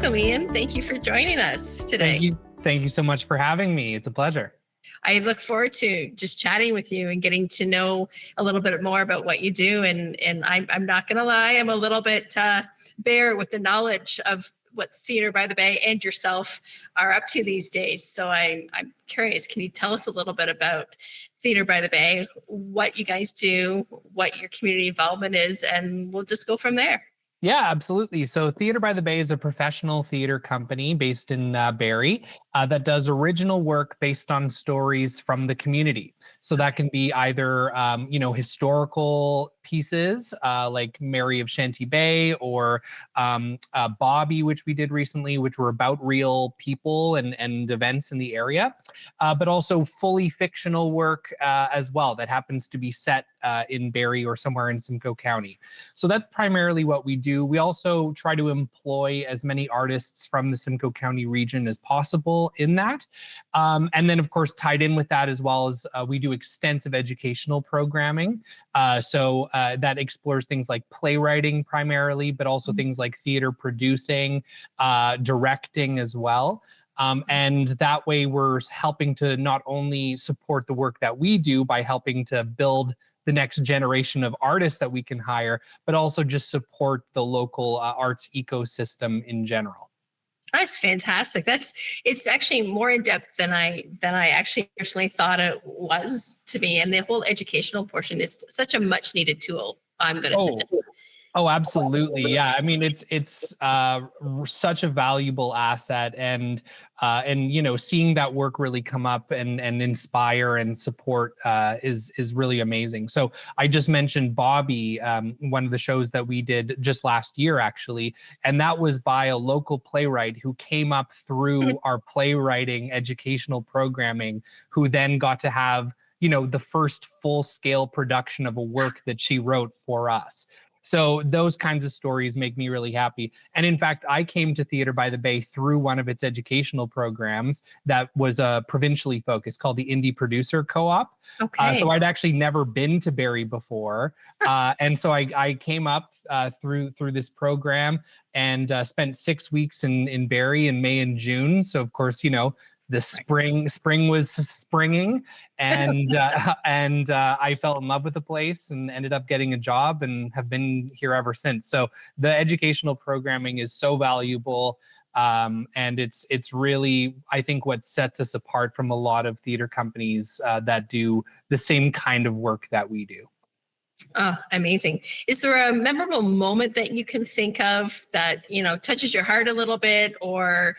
welcome, Iain. Thank you for joining us today. Thank you so much for having me. It's a pleasure. I look forward to just chatting with you and getting to know a little bit more about what you do. And I'm not going to lie, I'm a little bit bare with the knowledge of what Theatre by the Bay and yourself are up to these days. So I'm curious, can you tell us a little bit about Theatre by the Bay, what you guys do, what your community involvement is, and we'll just go from there. Yeah, absolutely. So Theatre by the Bay is a professional theater company based in Barrie that does original work based on stories from the community. So that can be either, historical pieces like Mary of Shanty Bay or Bobby, which we did recently, which were about real people and events in the area, but also fully fictional work as well that happens to be set in Barrie or somewhere in Simcoe County. So that's primarily what we do. We also try to employ as many artists from the Simcoe County region as possible in that. And then, of course, tied in with that as well as we do extensive educational programming. So that explores things like playwriting primarily, but also things like theater producing, directing as well. And that way we're helping to not only support the work that we do by helping to build the next generation of artists that we can hire, but also just support the local arts ecosystem in general. That's fantastic. It's actually more in depth than I actually originally thought it was to be. And the whole educational portion is such a much needed tool. I'm going to suggest. Oh, absolutely. Yeah. I mean, it's such a valuable asset, and seeing that work really come up and inspire and support is really amazing. So I just mentioned Bobby, one of the shows that we did just last year, actually, and that was by a local playwright who came up through our playwriting educational programming, who then got to have, the first full-scale production of a work that she wrote for us. So those kinds of stories make me really happy. And in fact, I came to Theatre by the Bay through one of its educational programs that was provincially focused, called the Indie Producer Co-op. Okay. So I'd actually never been to Barrie before. And so I came up through this program and spent 6 weeks in Barrie in May and June. So of course, the spring was springing, and I fell in love with the place and ended up getting a job and have been here ever since. So the educational programming is so valuable, and it's really, I think, what sets us apart from a lot of theater companies that do the same kind of work that we do. Oh, amazing. Is there a memorable moment that you can think of that, touches your heart a little bit, or,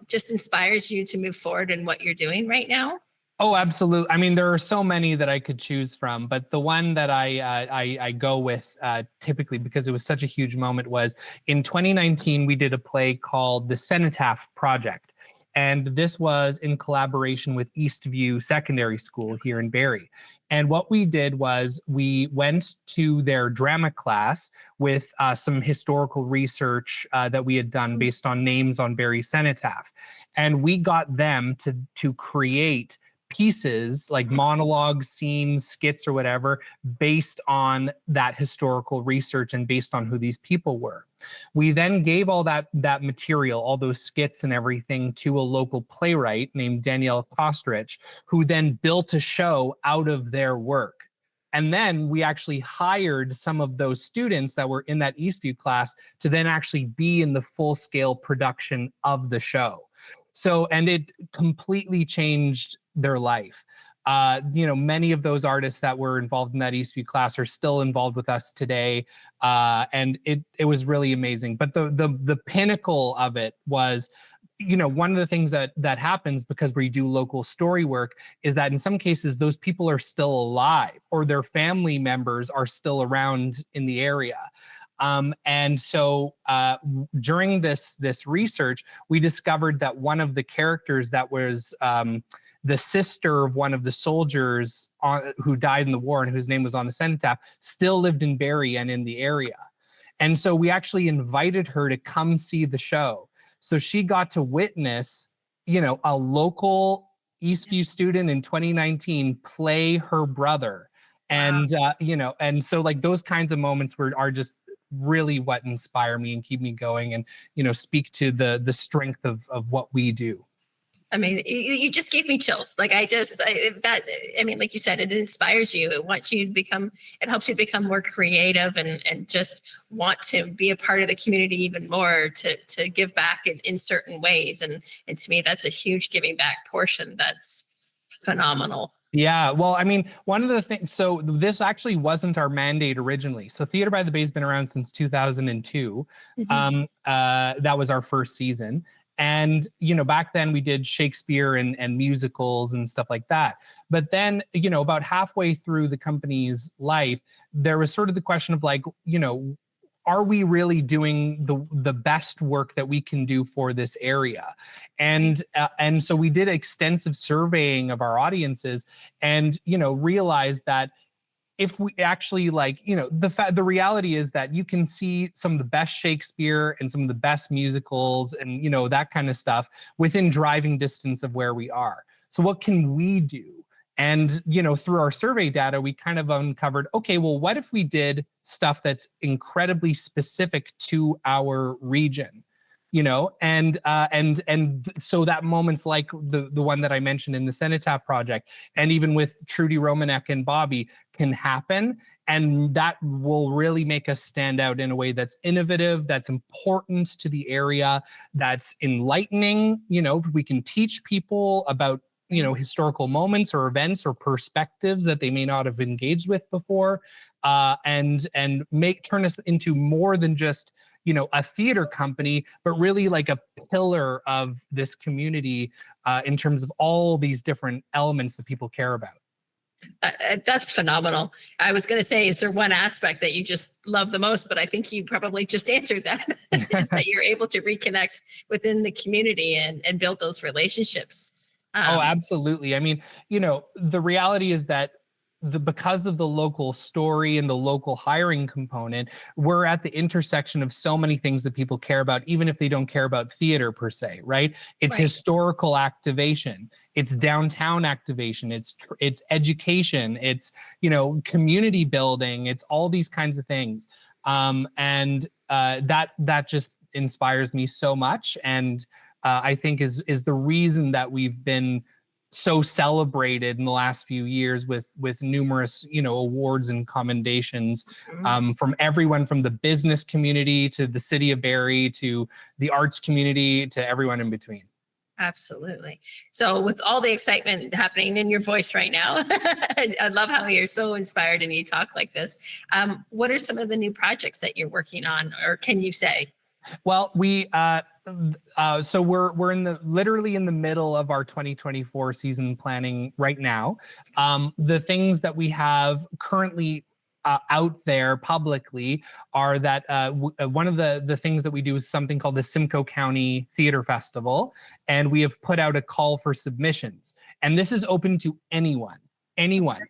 just inspires you to move forward in what you're doing right now? Oh, absolutely. I mean, there are so many that I could choose from, but the one that I go with typically, because it was such a huge moment, was in 2019, we did a play called The Cenotaph Project. And this was in collaboration with Eastview Secondary School here in Barrie. And what we did was we went to their drama class with some historical research that we had done based on names on Barrie cenotaph. And we got them to create pieces like monologues, scenes, skits, or whatever, based on that historical research and based on who these people were. We then gave all that material, all those skits and everything, to a local playwright named Danielle Kostrich, who then built a show out of their work. And then we actually hired some of those students that were in that Eastview class to then actually be in the full-scale production of the show. So, and it completely changed their life. Many of those artists that were involved in that Eastview class are still involved with us today. And it was really amazing. But the pinnacle of it was, one of the things that happens because we do local story work is that in some cases, those people are still alive or their family members are still around in the area. And so during this research, we discovered that one of the characters that was the sister of one of the soldiers who died in the war and whose name was on the cenotaph still lived in Barrie and in the area. And so we actually invited her to come see the show. So she got to witness, a local Eastview student in 2019 play her brother. And, and so like those kinds of moments are just really what inspire me and keep me going, and speak to the strength of what we do. I mean, you just gave me chills. Like I mean, like you said, it inspires you. It wants you to it helps you become more creative and just want to be a part of the community even more, to give back in certain ways. And to me, that's a huge giving back portion. That's phenomenal. Yeah, well, I mean, one of the things, so this actually wasn't our mandate originally. So Theater by the Bay has been around since 2002. Mm-hmm. That was our first season. And, back then we did Shakespeare and musicals and stuff like that. But then, about halfway through the company's life, there was sort of the question of like, are we really doing the best work that we can do for this area? And so we did extensive surveying of our audiences, and realized that if we actually the reality is that you can see some of the best Shakespeare and some of the best musicals and that kind of stuff within driving distance of where we are. So what can we do? And through our survey data, we kind of uncovered, okay, well, what if we did stuff that's incredibly specific to our region? And so that moments like the one that I mentioned in the Cenotaph project, and even with Trudy Romanek and Bobby, can happen, and that will really make us stand out in a way that's innovative, that's important to the area, that's enlightening. We can teach people about historical moments or events or perspectives that they may not have engaged with before, and turn us into more than just a theater company, but really like a pillar of this community in terms of all these different elements that people care about. That's phenomenal. I was going to say, is there one aspect that you just love the most? But I think you probably just answered that, is that you're able to reconnect within the community and build those relationships. Oh, absolutely. I mean, the reality is that because of the local story and the local hiring component, we're at the intersection of so many things that people care about, even if they don't care about theater per se, right? It's Right. Historical activation, it's downtown activation, it's education, it's, community building, it's all these kinds of things. And that just inspires me so much. And I think is the reason that we've been so celebrated in the last few years with numerous awards and commendations from everyone, from the business community to the city of Barrie to the arts community to everyone in between. Absolutely. So with all the excitement happening in your voice right now, I love how you're so inspired and you talk like this. What are some of the new projects that you're working on, or can you say? Well, so we're literally in the middle of our 2024 season planning right now. The things that we have currently out there publicly are that one of the things that we do is something called the Simcoe County Theater Festival, and we have put out a call for submissions, and this is open to anyone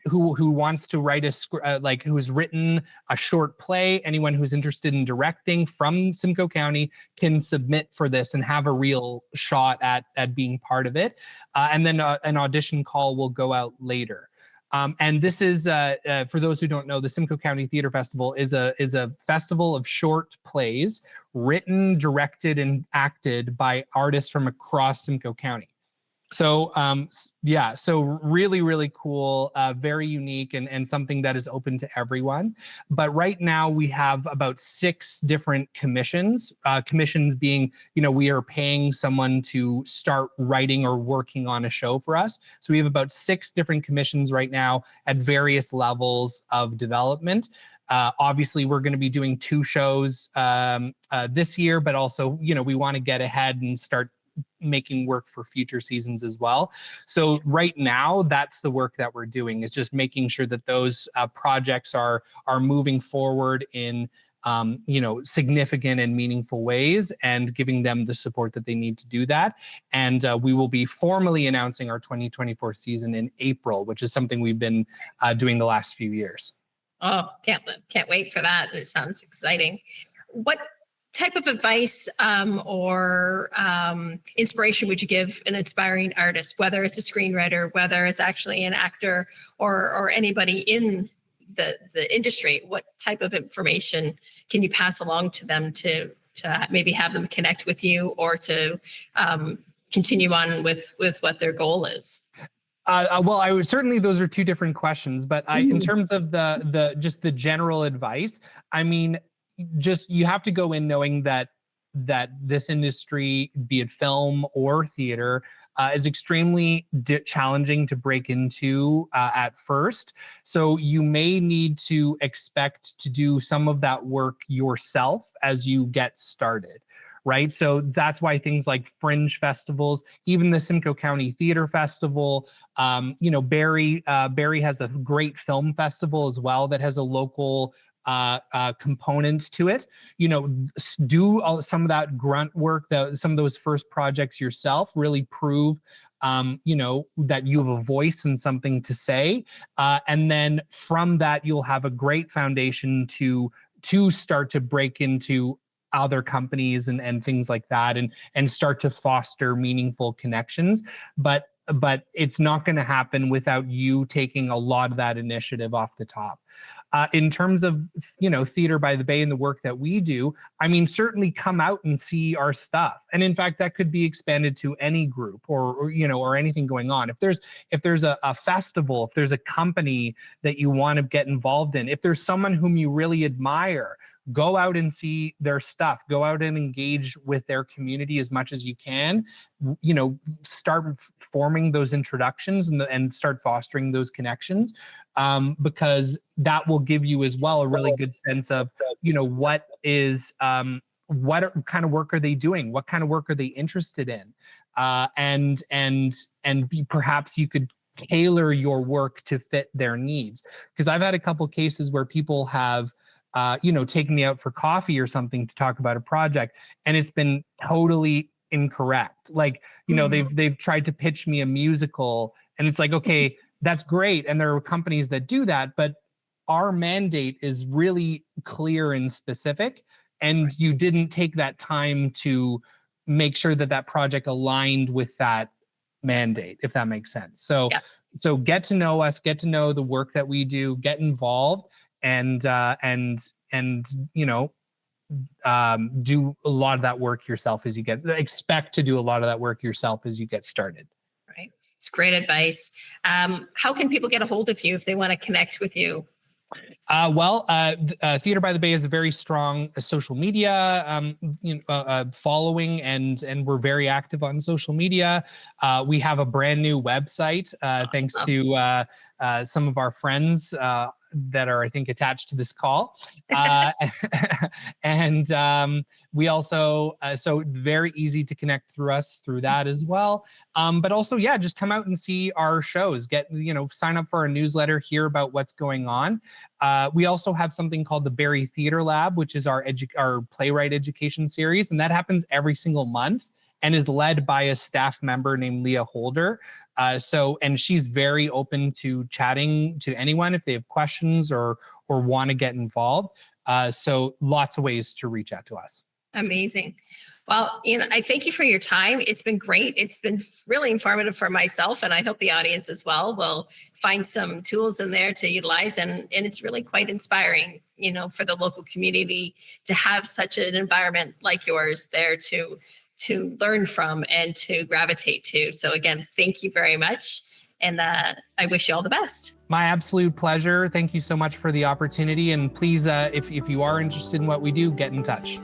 who wants to write who has written a short play. Anyone who's interested in directing from Simcoe County can submit for this and have a real shot at being part of it. And then an audition call will go out later. And this is, for those who don't know, the Simcoe County Theater Festival is a festival of short plays written, directed, and acted by artists from across Simcoe County. So so really, really cool, very unique, and something that is open to everyone. But right now we have about 6 different commissions, commissions being, we are paying someone to start writing or working on a show for us. So we have about 6 different commissions right now at various levels of development. Obviously, we're going to be doing 2 shows this year, but also, we want to get ahead and start making work for future seasons as well. So right now, that's the work that we're doing, is just making sure that those projects are moving forward in significant and meaningful ways, and giving them the support that they need to do that. And we will be formally announcing our 2024 season in April, which is something we've been doing the last few years. Oh, can't wait for that. It sounds exciting. What type of advice or inspiration would you give an aspiring artist, whether it's a screenwriter, whether it's actually an actor, or anybody in the industry, what type of information can you pass along to them to maybe have them connect with you, or to continue on with what their goal is? Well, I would certainly, those are two different questions, but in terms of just the general advice, I mean, just, you have to go in knowing that this industry, be it film or theater, is extremely challenging to break into at first. So you may need to expect to do some of that work yourself as you get started. Right. So that's why things like fringe festivals, even the Simcoe County Theater Festival, Barrie has a great film festival as well that has a local component to it. Do some of that grunt work, some of those first projects yourself, really prove that you have a voice and something to say. And then from that, you'll have a great foundation to start to break into other companies and things like that, and start to foster meaningful connections. But it's not going to happen without you taking a lot of that initiative off the top. In terms of, Theater by the Bay and the work that we do, I mean, certainly come out and see our stuff. And in fact, that could be expanded to any group or anything going on. If there's a festival, if there's a company that you want to get involved in, if there's someone whom you really admire, go out and see their stuff. Go out and engage with their community as much as you can. Start forming those introductions and start fostering those connections, because that will give you as well a really good sense of, what kind of work are they doing? What kind of work are they interested in? And perhaps you could tailor your work to fit their needs. Because I've had a couple cases where people have taking me out for coffee or something to talk about a project, and it's been totally incorrect. Like, they've tried to pitch me a musical, and it's like, okay, that's great. And there are companies that do that, but our mandate is really clear and specific. And you didn't take that time to make sure that project aligned with that mandate, if that makes sense. So get to know us, get to know the work that we do, get involved, and do a lot of that work yourself as you expect to do a lot of that work yourself as you get started. Right. It's great advice. How can people get a hold of you if they want to connect with you? Theater by the Bay is a very strong social media following, and we're very active on social media. We have a brand new website, thanks to some of our friends that are, I think, attached to this call. And we also, so very easy to connect through us through that as well. But also, just come out and see our shows, sign up for our newsletter, hear about what's going on. We also have something called the Barrie Theater Lab, which is our playwright education series. And that happens every single month and is led by a staff member named Leah Holder. And she's very open to chatting to anyone if they have questions or want to get involved. So lots of ways to reach out to us. Amazing. Well, Iain, I thank you for your time. It's been great. It's been really informative for myself, and I hope the audience as well will find some tools in there to utilize. And it's really quite inspiring, for the local community to have such an environment like yours there to learn from and to gravitate to. So again, thank you very much. And I wish you all the best. My absolute pleasure. Thank you so much for the opportunity. And please, if you are interested in what we do, get in touch.